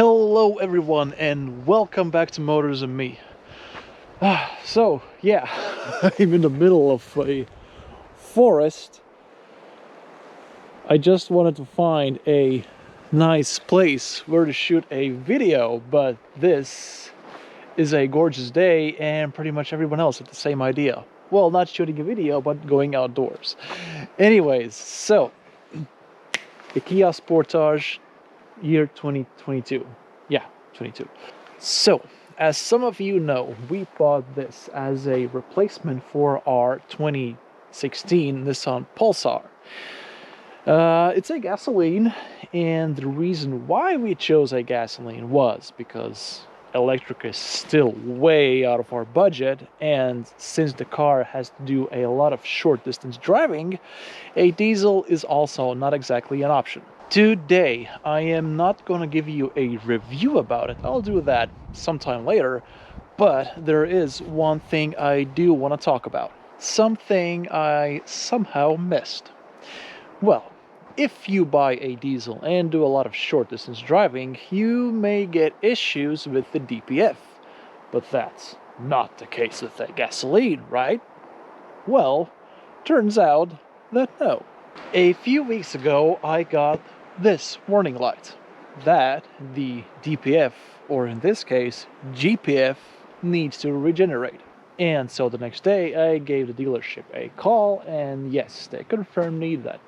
Hello everyone and welcome back to Motors&Me. So yeah, I'm in the middle of a forest. I just wanted to find a nice place where to shoot a video, but this is a gorgeous day and pretty much everyone else had the same idea. Well, not shooting a video, but going outdoors. Anyways, so the Kia Sportage year 2022. Yeah, 22. So, as some of you know, we bought this as a replacement for our 2016 Nissan Pulsar. It's a gasoline, and the reason why we chose a gasoline was because electric is still way out of our budget, and since the car has to do a lot of short distance driving, a diesel is also not exactly an option. Today, I am not going to give you a review about it. I'll do that sometime later, but there is one thing I do want to talk about. Something I somehow missed. Well, if you buy a diesel and do a lot of short distance driving, you may get issues with the DPF. But that's not the case with a gasoline, right? Well, turns out that no. A few weeks ago, I got this warning light that the DPF, or in this case, GPF, needs to regenerate. And so the next day, I gave the dealership a call, and yes, they confirmed me that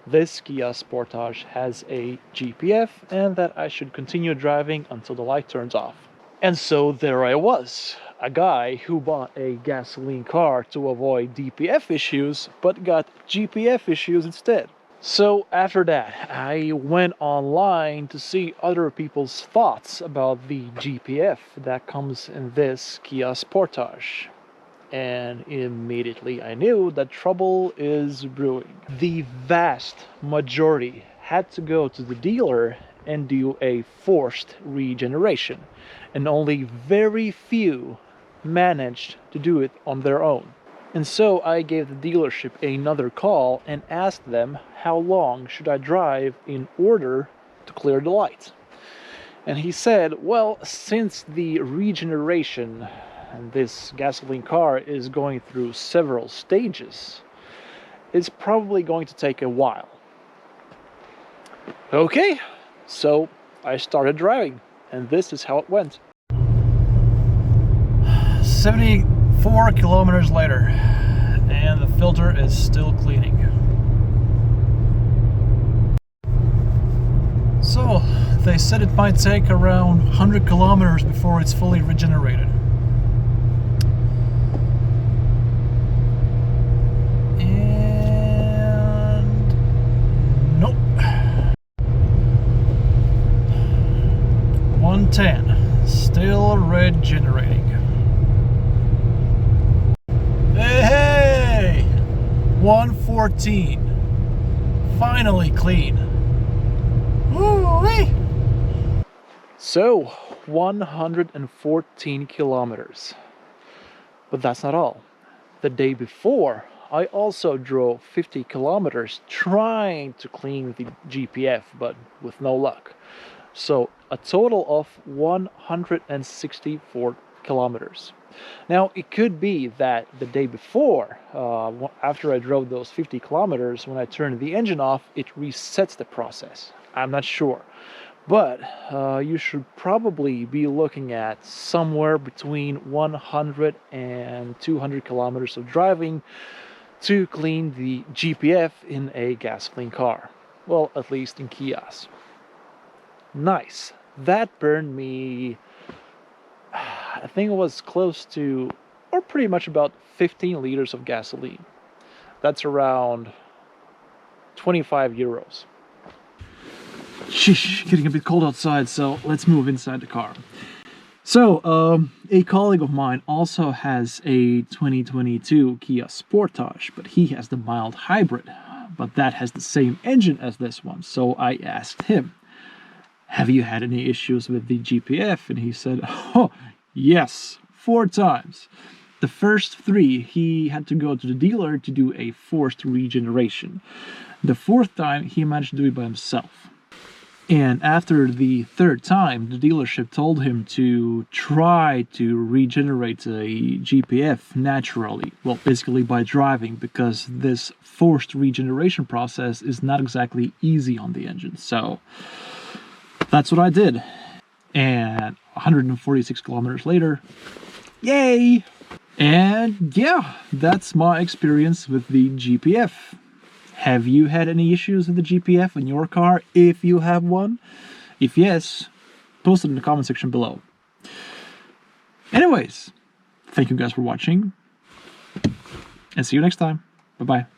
this Kia Sportage has a GPF and that I should continue driving until the light turns off. And so there I was, a guy who bought a gasoline car to avoid DPF issues, but got GPF issues instead. So after that, I went online to see other people's thoughts about the GPF that comes in this Kia Sportage. And immediately I knew that trouble is brewing. The vast majority had to go to the dealer and do a forced regeneration, and only very few managed to do it on their own. And so I gave the dealership another call and asked them how long should I drive in order to clear the light. And he said, well, since the regeneration and this gasoline car is going through several stages, it's probably going to take a while. Okay, so I started driving, and this is how it went. 74 kilometers later, and the filter is still cleaning. So, they said it might take around 100 kilometers before it's fully regenerated. And nope. 110, still regenerating. Hey! 114, finally clean. Woo-wee! So, 114 kilometers. But that's not all. The day before, I also drove 50 kilometers trying to clean the GPF, but with no luck. So, a total of 164 kilometers. Now, it could be that the day before, after I drove those 50 kilometers, when I turned the engine off, it resets the process. I'm not sure. But you should probably be looking at somewhere between 100 and 200 kilometers of driving to clean the GPF in a gasoline car. Well, at least in Kias. Nice. That burned me, I think it was close to, or pretty much about 15 liters of gasoline. That's around 25 euros. Sheesh, getting a bit cold outside, so let's move inside the car. So, a colleague of mine also has a 2022 Kia Sportage, but he has the mild hybrid, but that has the same engine as this one. So I asked him, have you had any issues with the GPF? And he said, oh, yes, 4 times. The first 3, he had to go to the dealer to do a forced regeneration. The 4th time, he managed to do it by himself. And after the third time, the dealership told him to try to regenerate a GPF naturally. Well, basically by driving, because this forced regeneration process is not exactly easy on the engine. So that's what I did. And 146 kilometers later, yay! And yeah, that's my experience with the GPF. Have you had any issues with the GPF in your car, if you have one? If yes, post it in the comment section below. Anyways, thank you guys for watching, and see you next time. Bye-bye.